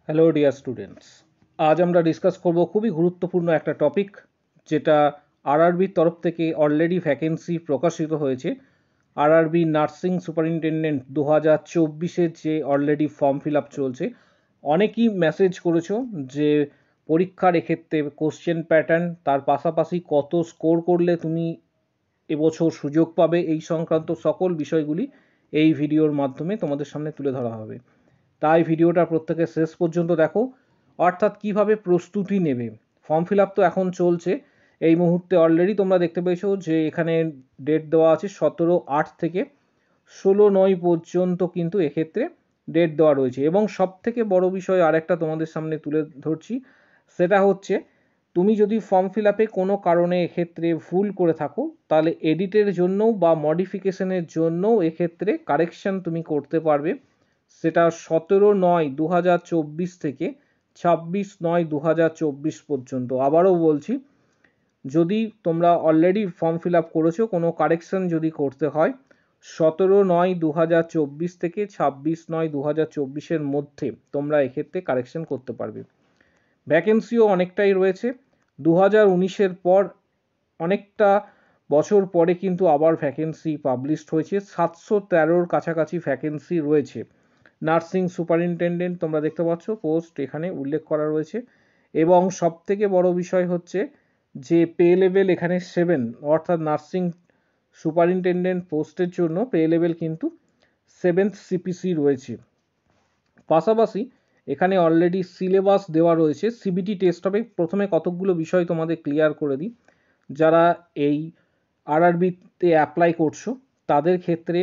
Hello dear students, আজ আমরা discuss করব খুবই গুরুত্বপূর্ণ একটা টপিক, যেটা আরআরবির তরফ থেকে অলরেডি ভ্যাকেন্সি প্রকাশিত হয়েছে। আরআরবি নার্সিং সুপারিনটেন্ডেন্ট 2024-এর যে অলরেডি ফর্ম ফিল আপ চলছে। অনেকেই মেসেজ করেছো যে পরীক্ষার এক্ষেত্রে কোশ্চেন প্যাটার্ন, তার পাশাপাশি কত স্কোর করলে তুমি এবছর সুযোগ পাবে, এই সংক্রান্ত সকল বিষয়গুলি এই ভিডিওর মাধ্যমে তোমাদের সামনে তুলে ধরা হবে। তাই ভিডিওটা প্রত্যেকে শেষ পর্যন্ত দেখো, অর্থাৎ কিভাবে প্রস্তুতি নেবে। ফর্ম ফিল আপ তো এখন চলছে, এই মুহূর্তে অলরেডি তোমরা দেখতে পেয়েছো যে এখানে ডেট দেওয়া আছে 17/8 থেকে 16/9 পর্যন্ত, কিন্তু এক্ষেত্রে ডেট দেওয়া রয়েছে। এবং সব থেকে বড় বিষয় আরেকটা তোমাদের সামনে তুলে ধরছি, সেটা হচ্ছে তুমি যদি ফর্ম ফিল আপে কোনো কারণে এক্ষেত্রে ভুল করে থাকো, তাহলে এডিটের জন্য বা মডিফিকেশনের জন্য এক্ষেত্রে কারেকশন তুমি করতে পারবে। সেটা 17/9/2024 থেকে 26/9/2024 পর্যন্ত। আবারও বলছি, যদি তোমরা অলরেডি ফর্ম ফিল আপ করেছো, কোনো কারেকশন যদি করতে হয় 17/9/2024 থেকে 26/9/2024 মধ্যে তোমরা এক্ষেত্রে কারেকশন করতে পারবে। ভ্যাকেন্সিও অনেকটাই রয়েছে। 2019-এর পর অনেকটা বছর পরে কিন্তু আবার ভ্যাকেন্সি পাবলিশড হয়েছে। 713-র কাছাকাছি ভ্যাকেন্সি রয়েছে। নার্সিং সুপারিনটেন্ডেন্ট তোমরা দেখতে পাচ্ছ পোস্ট এখানে উল্লেখ করা রয়েছে। এবং সব থেকে বড় বিষয় হচ্ছে যে পে লেভেল এখানে 7, অর্থাৎ নার্সিং সুপারিনটেন্ডেন্ট পোস্টের জন্য পে লেভেল কিন্তু 7th সিপিসি রয়েছে। পাশাপাশি এখানে অলরেডি সিলেবাস দেওয়া রয়েছে। সিবিটি টেস্ট হবে। প্রথমে কতকগুলো বিষয় তোমাদের ক্লিয়ার করে দিই। যারা এই আরআরবিতে অ্যাপ্লাই করছো তাদের ক্ষেত্রে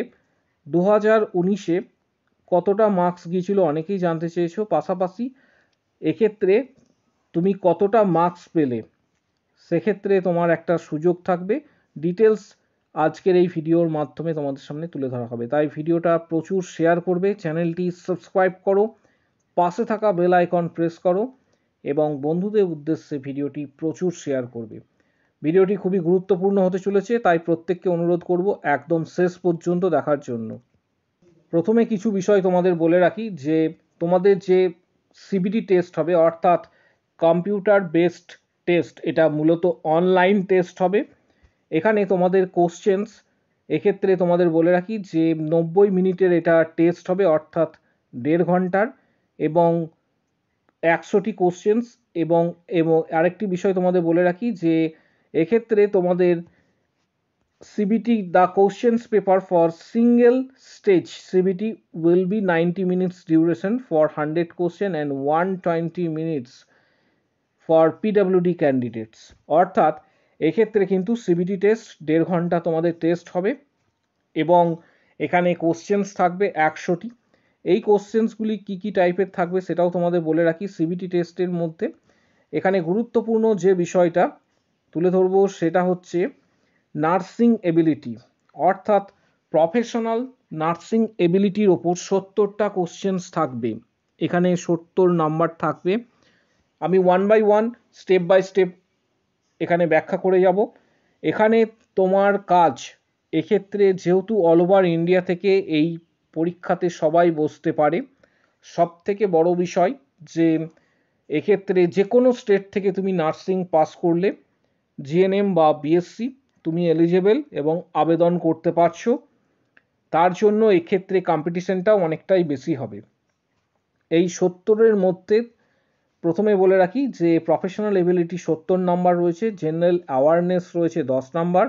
2019-এ কতটা মার্কস গিয়েছিল অনেকেই জানতে চেয়েছো। পাশাপাশি এক্ষেত্রে তুমি কতটা মার্কস পেলে, সেক্ষেত্রে তোমার একটা সুযোগ থাকবে। ডিটেলস আজকের এই ভিডিওর মাধ্যমে তোমাদের সামনে তুলে ধরা হবে। তাই ভিডিওটা প্রচুর শেয়ার করবে, চ্যানেলটি সাবস্ক্রাইব করো, পাশে থাকা বেল আইকন প্রেস করো এবং বন্ধুদের উদ্দেশ্যে ভিডিওটি প্রচুর শেয়ার করবে। ভিডিওটি খুবই গুরুত্বপূর্ণ হতে চলেছে, তাই প্রত্যেককে অনুরোধ করব একদম শেষ পর্যন্ত দেখার জন্য। প্রথমে কিছু বিষয় তোমাদের বলে রাখি যে তোমাদের যে সিবিটি টেস্ট হবে, অর্থাৎ কম্পিউটার বেসড টেস্ট, এটা মূলত অনলাইন টেস্ট হবে। এখানে তোমাদের কোশ্চেন্স, এক্ষেত্রে তোমাদের বলে রাখি যে 90 মিনিটের এটা টেস্ট হবে, অর্থাৎ 1.5 ঘন্টার, এবং 100টি কোশ্চেন্স। এবং এবং আরেকটি বিষয় তোমাদের বলে রাখি যে এক্ষেত্রে তোমাদের CBT, the questions paper for single stage CBT will be 90 minutes duration for 100 question and 120 minutes for PWD candidates। অর্থাৎ এক্ষেত্রে কিন্তু সিবিটি টেস্ট 1.5 ঘন্টা তোমাদের টেস্ট হবে এবং এখানে কোশ্চেন্স থাকবে 100টি। এই কোশ্চেন্সগুলি কী কী টাইপের থাকবে সেটাও তোমাদের বলে রাখি। সিবিটি টেস্টের মধ্যে এখানে গুরুত্বপূর্ণ যে বিষয়টা তুলে ধরবো সেটা হচ্ছে নার্সিং এবিলিটি, অর্থাৎ প্রফেশনাল নার্সিং এবিলিটির ওপর 70টা কোশ্চেন্স থাকবে। এখানে 70 নাম্বার থাকবে। আমি one by one, step by step এখানে ব্যাখ্যা করে যাব। এখানে তোমার কাজ, এক্ষেত্রে যেহেতু অল ওভার ইন্ডিয়া থেকে এই পরীক্ষাতে সবাই বসতে পারে, সব থেকে বড় বিষয় যে এক্ষেত্রে যে কোনো স্টেট থেকে তুমি নার্সিং পাস করলে, জিএনএম বা বিএসসি, তুমি এলিজেবল এবং আবেদন করতে পারছো। তার জন্য এক্ষেত্রে কম্পিটিশনটাও অনেকটাই বেশি হবে। এই 70-এর মধ্যে প্রথমে বলে রাখি যে প্রফেশনাল এবিলিটি 70 নাম্বার রয়েছে, জেনারেল অ্যাওয়ারনেস রয়েছে 10 নাম্বার,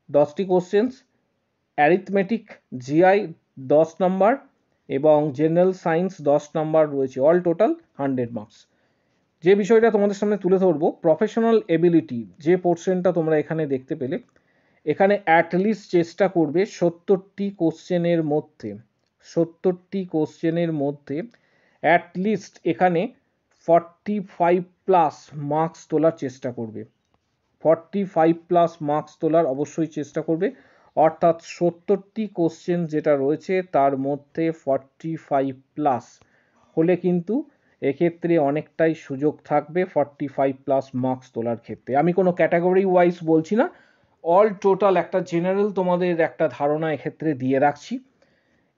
10টি কোশ্চেন্স, অ্যারিথমেটিক জিআই 10 নাম্বার এবং জেনারেল সায়েন্স 10 নাম্বার রয়েছে। All total 100 marks. যে বিষয়টা তোমাদের সামনে তুলে ধরবো, প্রফেশনাল এবিলিটি যে পোর্শনটা তোমরা এখানে দেখতে পেলে, এখানে অ্যাটলিস্ট চেষ্টা করবে 70টি কোশ্চেনের মধ্যে, 70টি কোশ্চেনের মধ্যে অ্যাটলিস্ট এখানে 45 প্লাস মার্কস তোলার চেষ্টা করবে। 45 প্লাস মার্কস তোলার অবশ্যই চেষ্টা করবে, অর্থাৎ 70টি কোশ্চেন যেটা রয়েছে তার মধ্যে 45 প্লাস হলে কিন্তু এক্ষেত্রে অনেকটাই সুযোগ থাকবে 45 প্লাস মার্কস তোলার ক্ষেত্রে। আমি কোনো ক্যাটাগরি ওয়াইজ বলছি না, অল টোটাল একটা জেনারেল তোমাদের একটা ধারণা এক্ষেত্রে দিয়ে রাখছি।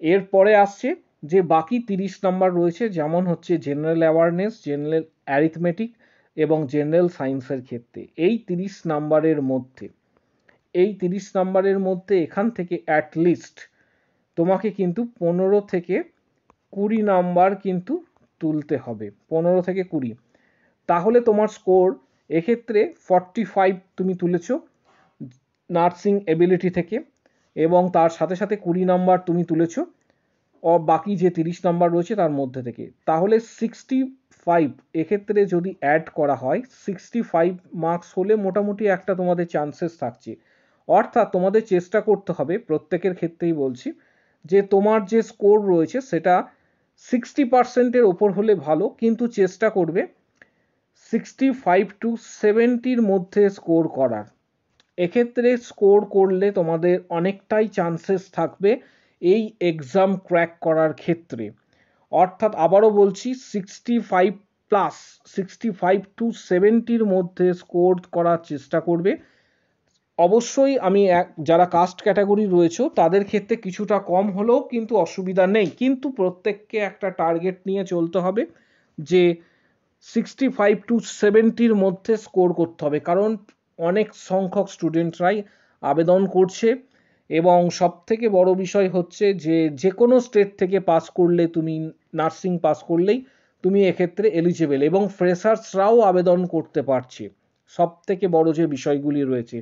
এরপরে আসছে যে বাকি 30 নাম্বার রয়েছে, যেমন হচ্ছে জেনারেল অ্যাওয়ারনেস, জেনারেল অ্যারিথমেটিক এবং জেনারেল সায়েন্সের ক্ষেত্রে এই 30 নাম্বারের মধ্যে এখান থেকে অ্যাটলিস্ট তোমাকে কিন্তু 15 থেকে 20 নাম্বার কিন্তু তুলতে হবে, 15 থেকে 20। তাহলে তোমার স্কোর এক্ষেত্রে 45 তুমি তুলেছো নার্সিং এবিলিটি থেকে, এবং তার সাথে সাথে 20 নাম্বার তুমি তুলেছো বাকি যে 30 নাম্বার রয়েছে তার মধ্যে থেকে। তাহলে 65 এক্ষেত্রে যদি অ্যাড করা হয়, 65 মার্কস হলে মোটামুটি একটা তোমাদের চান্সেস থাকছে। অর্থাৎ তোমাদের চেষ্টা করতে হবে, প্রত্যেকের ক্ষেত্রেই বলছি, যে তোমার যে স্কোর রয়েছে সেটা 60%-এর ওপর হলে ভালো, কিন্তু চেষ্টা করবে 65 to 70-র মধ্যে স্কোর করার। এক্ষেত্রে স্কোর করলে তোমাদের অনেকটাই চান্সেস থাকবে এই এক্সাম ক্র্যাক করার ক্ষেত্রে। অর্থাৎ আবারও বলছি, 65 to 70-র মধ্যে স্কোর করার চেষ্টা করবে। অবশ্যই আমি যারা কাস্ট ক্যাটাগরি রয়েছে তাদের ক্ষেত্রে কিছুটা কম হলেও কিন্তু অসুবিধা নেই, কিন্তু প্রত্যেককে একটা টার্গেট নিয়ে চলতে হবে যে 65 to 70-র মধ্যে স্কোর করতে হবে, কারণ অনেক সংখ্যক স্টুডেন্টরাই আবেদন করছে। এবং সব থেকে বড় বিষয় হচ্ছে যে কোনো স্টেট থেকে পাস করলে, তুমি নার্সিং পাস করলেই তুমি এক্ষেত্রে এলিজিবল, এবং ফ্রেশার্সরাও আবেদন করতে পারছে। সব থেকে বড় যে বিষয়গুলি রয়েছে,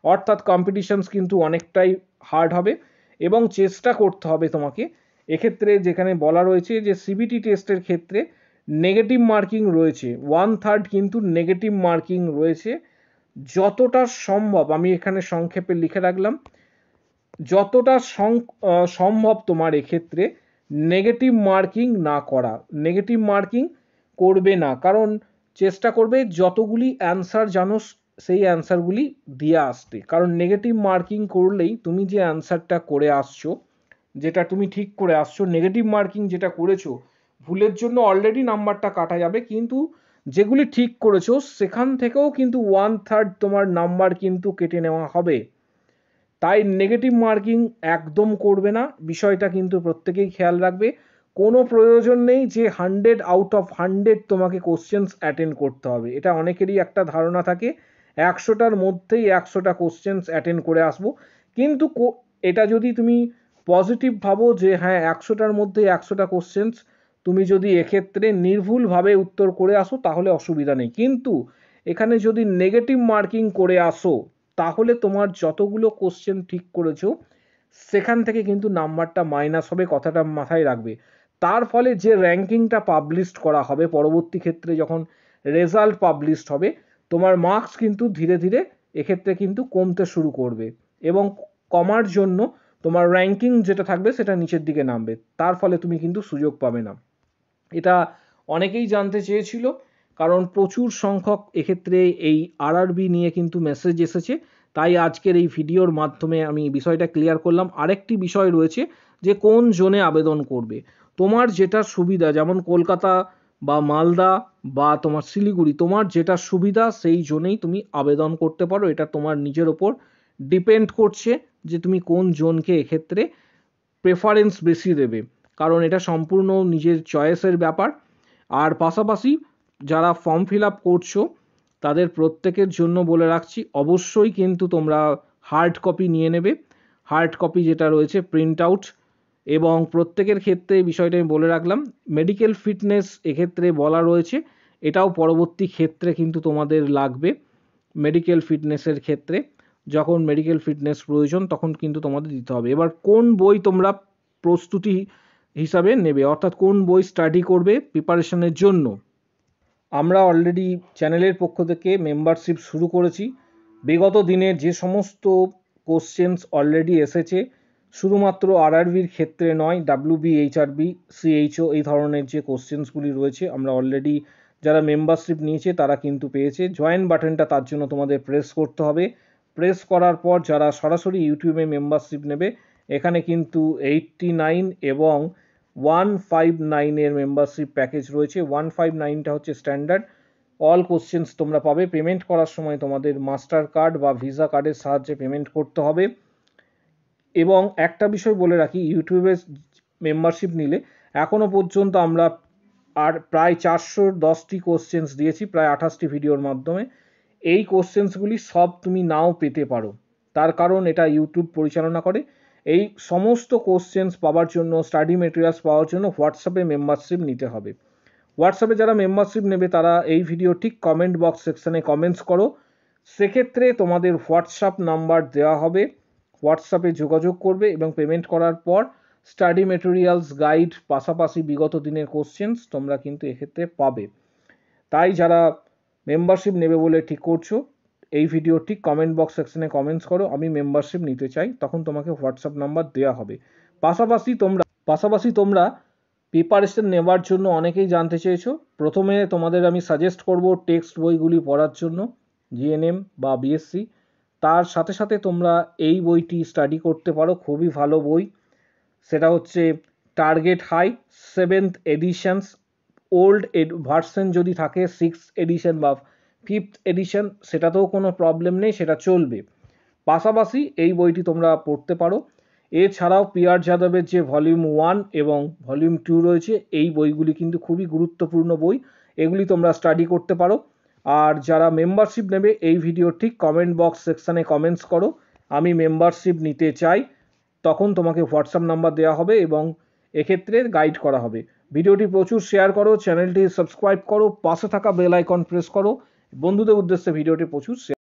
অর্থাৎ কম্পিটিশনস কিন্তু অনেকটাই হার্ড হবে। এবং চেষ্টা করতে হবে তোমাকে এক্ষেত্রে, যেখানে বলা রয়েছে যে সিবিটি টেস্টের ক্ষেত্রে নেগেটিভ মার্কিং রয়েছে, 1/3 কিন্তু নেগেটিভ মার্কিং রয়েছে। যতটা সম্ভব, আমি এখানে সংক্ষেপে লিখে রাখলাম, যতটা সম্ভব তোমার এক্ষেত্রে নেগেটিভ মার্কিং না করা, নেগেটিভ মার্কিং করবে না, কারণ চেষ্টা করবে যতগুলি অ্যান্সার জানো সেই অ্যান্সারগুলি দিয়ে আসতে। কারণ নেগেটিভ মার্কিং করলেই তুমি যে অ্যান্সারটা করে আসছো, যেটা তুমি ঠিক করে আসছো, নেগেটিভ মার্কিং যেটা করেছো ভুলের জন্য অলরেডি নাম্বারটা কাটা যাবে, কিন্তু যেগুলি ঠিক করেছো সেখান থেকেও কিন্তু 1/3 তোমার নাম্বার কিন্তু কেটে নেওয়া হবে। তাই নেগেটিভ মার্কিং একদম করবে না, বিষয়টা কিন্তু প্রত্যেকেই খেয়াল রাখবে। কোনো প্রয়োজন নেই যে 100 out of 100 তোমাকে কোশ্চেন্স অ্যাটেন্ড করতে হবে, এটা অনেকেরই একটা ধারণা থাকে 100টার মধ্যেই 100টা কোশ্চেন্স অ্যাটেন্ড করে আসবো। কিন্তু এটা যদি তুমি পজিটিভ ভাবো যে হ্যাঁ 100টার মধ্যে 100টা কোশ্চেন্স তুমি যদি এক্ষেত্রে নির্ভুলভাবে উত্তর করে আসো তাহলে অসুবিধা নেই, কিন্তু এখানে যদি নেগেটিভ মার্কিং করে আসো তাহলে তোমার যতগুলো কোশ্চেন ঠিক করেছো সেখান থেকে কিন্তু নাম্বারটা মাইনাস হবে, কথাটা মাথায় রাখবে। তার ফলে যে র্যাঙ্কিংটা পাবলিশড করা হবে পরবর্তী ক্ষেত্রে, যখন রেজাল্ট পাবলিশড হবে, তোমার মার্কস কিন্তু ধীরে ধীরে এক্ষেত্রে কিন্তু কমতে শুরু করবে, এবং কমার জন্য তোমার র্যাঙ্কিং যেটা থাকবে সেটা নিচের দিকে নামবে, তার ফলে তুমি কিন্তু সুযোগ পাবে না। এটা অনেকেই জানতে চেয়েছিল, কারণ প্রচুর সংখ্যক এক্ষেত্রে এই আরআরবি নিয়ে কিন্তু মেসেজ এসেছে, তাই আজকের এই ভিডিওর মাধ্যমে আমি বিষয়টা ক্লিয়ার করলাম। আরেকটি বিষয় রয়েছে যে কোন জোনে আবেদন করবে, তোমার যেটা সুবিধা, যেমন কলকাতা বা মালদা বা তোমার শিলিগুড়ি, তোমার যেটা সুবিধা সেই জোনেই তুমি আবেদন করতে পারো। এটা তোমার নিজের ওপর ডিপেন্ড করছে যে তুমি কোন জোনকে এক্ষেত্রে প্রেফারেন্স বেশি দেবে, কারণ এটা সম্পূর্ণ নিজের চয়েসের ব্যাপার। আর পাশাপাশি যারা ফর্ম ফিল আপ করছো তাদের প্রত্যেকের জন্য বলে রাখছি, অবশ্যই কিন্তু তোমরা হার্ড কপি নিয়ে নেবে, হার্ড কপি যেটা রয়েছে প্রিন্ট আউট। এবং প্রত্যেকের ক্ষেত্রে এই বিষয়টা আমি বলে রাখলাম, মেডিকেল ফিটনেস এক্ষেত্রে বলা রয়েছে, এটাও পরবর্তী ক্ষেত্রে কিন্তু তোমাদের লাগবে। মেডিকেল ফিটনেসের ক্ষেত্রে যখন মেডিকেল ফিটনেস প্রয়োজন তখন কিন্তু তোমাদের দিতে হবে। এবার কোন বই তোমরা প্রস্তুতি হিসাবে নেবে, অর্থাৎ কোন বই স্টাডি করবে প্রিপারেশনের জন্য, আমরা অলরেডি চ্যানেলের পক্ষ থেকে মেম্বারশিপ শুরু করেছি। বিগত দিনে যে সমস্ত কোশ্চেন্স অলরেডি এসেছে, শুধুমাত্র আরআরবির ক্ষেত্রে নয়, ডাব্লিউবি, এইচআরবি, সিএইচও এই ধরনের যে কোশ্চেন্সগুলি রয়েছে, আমরা অলরেডি যারা মেম্বারশিপ নিয়েছে তারা কিন্তু পেয়েছে। জয়েন বাটনটা তার জন্য তোমাদের প্রেস করতে হবে। প্রেস করার পর যারা সরাসরি ইউটিউবে মেম্বারশিপ নেবে, এখানে কিন্তু 89 এবং 159 এর মেম্বারশিপ প্যাকেজ রয়েছে। 159টা হচ্ছে স্ট্যান্ডার্ড, অল কোশ্চেন্স তোমরা পাবে। পেমেন্ট করার সময় তোমাদের মাস্টার কার্ড বা ভিসা কার্ডের সাহায্যে পেমেন্ট করতে হবে। এবং একটা বিষয় বলে রাখি, ইউটিউবে মেম্বারশিপ নিলে এখনও পর্যন্ত আমরা আর প্রায় 410টি কোশ্চেন্স দিয়েছি প্রায় 28টি ভিডিওর মাধ্যমে। এই কোশ্চেন্সগুলি সব তুমি নাও পেতে পারো, তার কারণ এটা ইউটিউব পরিচালনা করে। এই সমস্ত কোশ্চেন্স পাওয়ার জন্য, স্টাডি মেটেরিয়ালস পাওয়ার জন্য হোয়াটসঅ্যাপে মেম্বারশিপ নিতে হবে। হোয়াটসঅ্যাপে যারা মেম্বারশিপ নেবে তারা এই ভিডিও ঠিক কমেন্ট বক্স সেকশানে কমেন্টস করো, সেক্ষেত্রে তোমাদের হোয়াটসঅ্যাপ নাম্বার দেওয়া হবে, হোয়াটসঅ্যাপে যোগাযোগ করবে এবং পেমেন্ট করার পর স্টাডি মেটেরিয়ালস, গাইড, পাশাপাশি বিগত দিনের কোশ্চেন্স তোমরা কিন্তু এক্ষেত্রে পাবে। তাই যারা মেম্বারশিপ নেবে বলে ঠিক করছো, এই ভিডিও ঠিক কমেন্ট বক্স সেকশনে কমেন্টস করো, আমি মেম্বারশিপ নিতে চাই, তখন তোমাকে হোয়াটসঅ্যাপ নাম্বার দেওয়া হবে। পাশাপাশি তোমরা প্রিপারেশন নেওয়ার জন্য অনেকেই জানতে চেয়েছো। প্রথমে তোমাদের আমি সাজেস্ট করব টেক্সট বইগুলি পড়ার জন্য, জিএনএম বা বিএসসি। তার সাথে সাথে তোমরা এই বইটি স্টাডি করতে পারো, খুবই ভালো বই। সেটা হচ্ছে target high 7th editions. Old version যদি থাকে 6th এডিশন বা 5th এডিশন, সেটাতেও কোনো প্রবলেম নেই, সেটা চলবে। পাশাপাশি এই বইটি তোমরা পড়তে পারো। এছাড়াও পিআর যাদবের যে ভলিউম 1 এবং ভলিউম 2 রয়েছে, এই বইগুলি কিন্তু খুবই গুরুত্বপূর্ণ বই, এগুলি তোমরা স্টাডি করতে পারো। আর যারা মেম্বারশিপ নেবে এই ভিডিও ঠিক কমেন্ট বক্স সেকশানে কমেন্টস করো, আমি মেম্বারশিপ নিতে চাই, তখন তোমাকে হোয়াটসঅ্যাপ নাম্বার দেওয়া হবে এবং এক্ষেত্রে গাইড করা হবে। ভিডিওটি প্রচুর শেয়ার করো, চ্যানেলটি সাবস্ক্রাইব করো, পাশে থাকা বেল আইকন প্রেস করো, বন্ধুদের উদ্দেশ্যে ভিডিওটি প্রচুর শেয়ার